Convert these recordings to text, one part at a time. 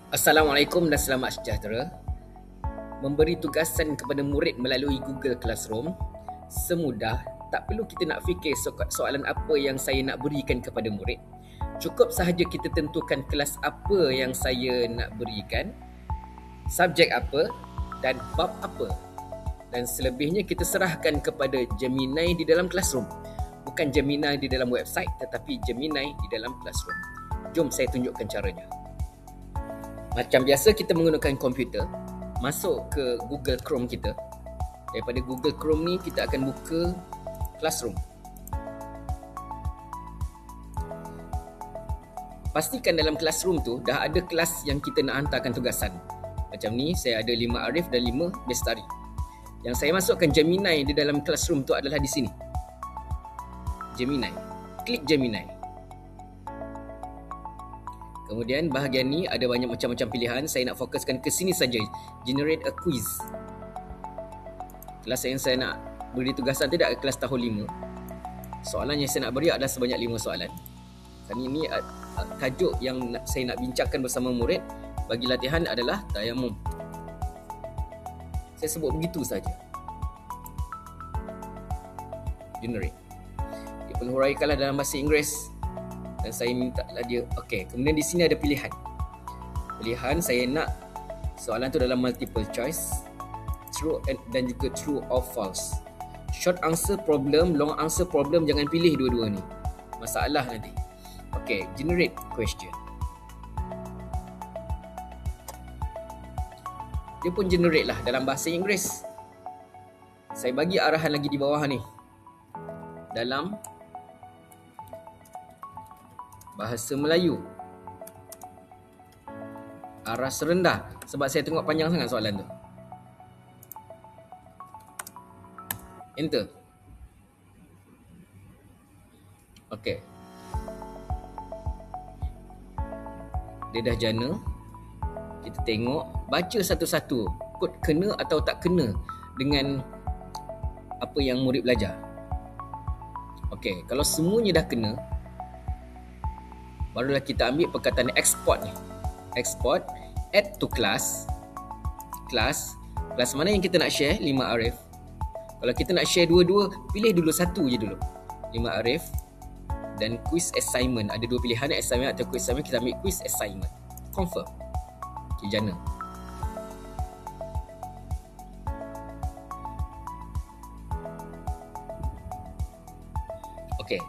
Assalamualaikum dan selamat sejahtera. Memberi tugasan kepada murid melalui Google Classroom semudah, tak perlu kita nak fikir soalan apa yang saya nak berikan kepada murid. Cukup sahaja kita tentukan kelas apa yang saya nak berikan, subjek apa dan bab apa. Dan selebihnya kita serahkan kepada Gemini di dalam Classroom. Bukan Gemini di dalam website, tetapi Gemini di dalam Classroom. Jom saya tunjukkan caranya. Macam biasa kita menggunakan komputer, masuk ke Google Chrome kita. Daripada Google Chrome ni kita akan buka Classroom. Pastikan dalam Classroom tu dah ada kelas yang kita nak hantarkan tugasan. Macam ni saya ada 5 Arif dan 5 Bestari. Yang saya masukkan Gemini di dalam Classroom tu adalah di sini. Gemini. Klik Gemini. Kemudian bahagian ni ada banyak macam-macam pilihan. Saya nak fokuskan ke sini saja. Generate a quiz. Kelas yang saya nak beri tugasan tidak kelas tahun 5. Soalan yang saya nak beri adalah sebanyak 5 soalan. Dan ini tajuk yang saya nak bincangkan bersama murid bagi latihan adalah tayamum. Saya sebut begitu saja. Generate. Dia perlu huraikanlah dalam bahasa Inggeris. Dan saya minta lah dia. Okey, kemudian di sini ada pilihan. Pilihan saya nak soalan tu dalam multiple choice, true dan juga true or false. Short answer problem, long answer problem, jangan pilih dua-dua ni. Masalah nanti. Okey, generate question. Dia pun generate lah dalam bahasa Inggeris. Saya bagi arahan lagi di bawah ni. Dalam bahasa Melayu. Aras rendah. Sebab saya tengok panjang sangat soalan tu. Enter. Okey. Dia dah jana. Kita tengok. Baca satu-satu. Kod kena atau tak kena dengan apa yang murid belajar. Okey. Kalau semuanya dah kena, barulah kita ambil perkataan export ni. Export, add to class. Kelas mana yang kita nak share? 5 Arif. Kalau kita nak share dua-dua, pilih dulu satu je dulu. 5 Arif dan quiz assignment. Ada dua pilihan, assignment atau quiz assignment. Kita ambil quiz assignment. Confirm. Okay, jana. Okay,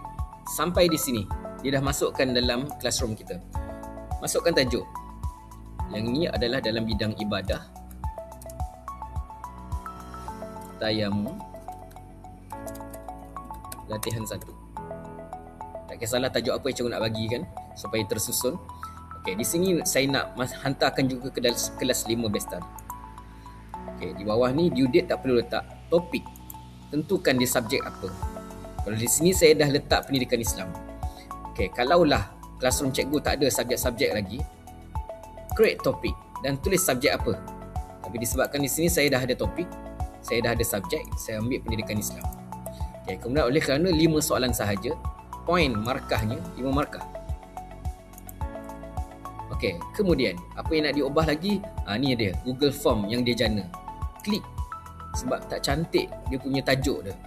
sampai di sini. Dia dah masukkan dalam Classroom kita. Masukkan tajuk. Yang ini adalah dalam bidang ibadah. Tayamum. Latihan 1. Tak kisahlah tajuk apa yang cikgu nak bagi kan, supaya tersusun. Okey, di sini saya nak hantarkan juga ke dalam kelas 5 Bestari. Okey, di bawah ni due date tak perlu letak. Topik. Tentukan dia subjek apa. Kalau di sini saya dah letak pendidikan Islam. Okay, kalaulah Classroom cikgu tak ada subjek-subjek lagi, create topik dan tulis subjek apa. Tapi disebabkan di sini saya dah ada topik, saya dah ada subjek, saya ambil pendidikan Islam. Okay, kemudian oleh kerana 5 soalan sahaja, point markahnya 5 markah. Okay, kemudian apa yang nak diubah lagi? Ni dia, Google Form yang dia jana. Klik. Sebab tak cantik dia punya tajuk dia.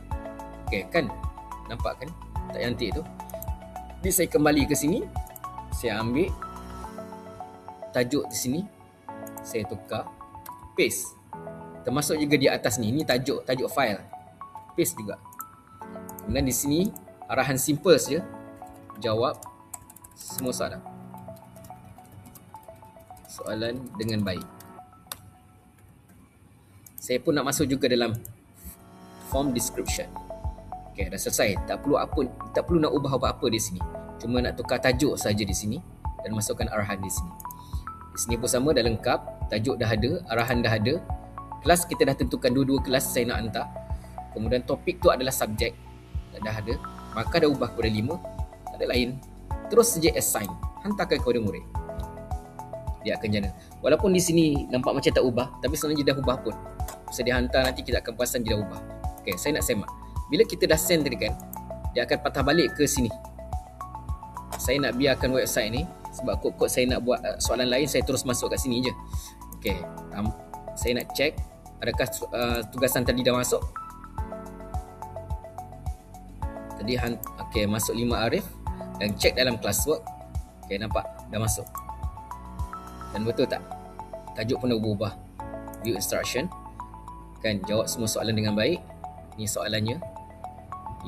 Okay, kan? Nampak kan? Tak cantik tu. Jadi saya kembali ke sini. Saya ambil tajuk di sini. Saya tukar. Paste. Termasuk juga di atas ni. Ini tajuk file. Paste juga. Kemudian di sini arahan simple saja. Jawab semua soalan. Soalan dengan baik. Saya pun nak masuk juga dalam form description. Okay, dah selesai. Tak perlu nak ubah apa-apa di sini. Cuma nak tukar tajuk saja di sini dan masukkan arahan di sini. Di sini pun sama, dah lengkap. Tajuk dah ada, arahan dah ada. Kelas kita dah tentukan dua-dua kelas saya nak hantar. Kemudian topik tu adalah subjek. Dah ada. Maka dah ubah kepada 5. Tak ada lain. Terus saja assign. Hantarkan kepada murid. Dia akan jana. Walaupun di sini nampak macam tak ubah, tapi sebenarnya dah ubah pun. Bisa dia hantar, nanti kita akan perasan dia dah ubah. Okay, saya nak semak. Bila kita dah send tadi kan, dia akan patah balik ke sini. Saya nak biarkan website ni Sebab kod-kod saya nak buat soalan lain, saya terus masuk kat sini je. Okey, saya nak check adakah tugasan tadi dah masuk. Tadi okey, masuk 5 Arif dan check dalam classwork. Okey, nampak dah masuk. Dan betul tak? Tajuk pun dah berubah. View instruction. Kan jawab semua soalan dengan baik. Ni soalannya.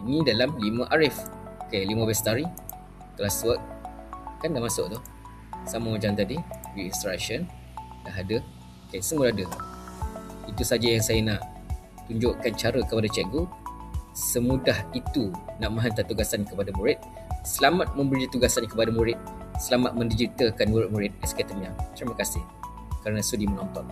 Ini dalam 5 Arif. Okey, 5 Bestari. Classwork. Kan dah masuk tu. Sama macam tadi. View instruction. Dah ada. Okey, semua dah ada. Itu saja yang saya nak tunjukkan cara kepada cikgu. Semudah itu nak menghantar tugasan kepada murid. Selamat memberi tugasan kepada murid. Selamat mendigitalkan murid-murid SKTMIA. Terima kasih kerana sudi menonton.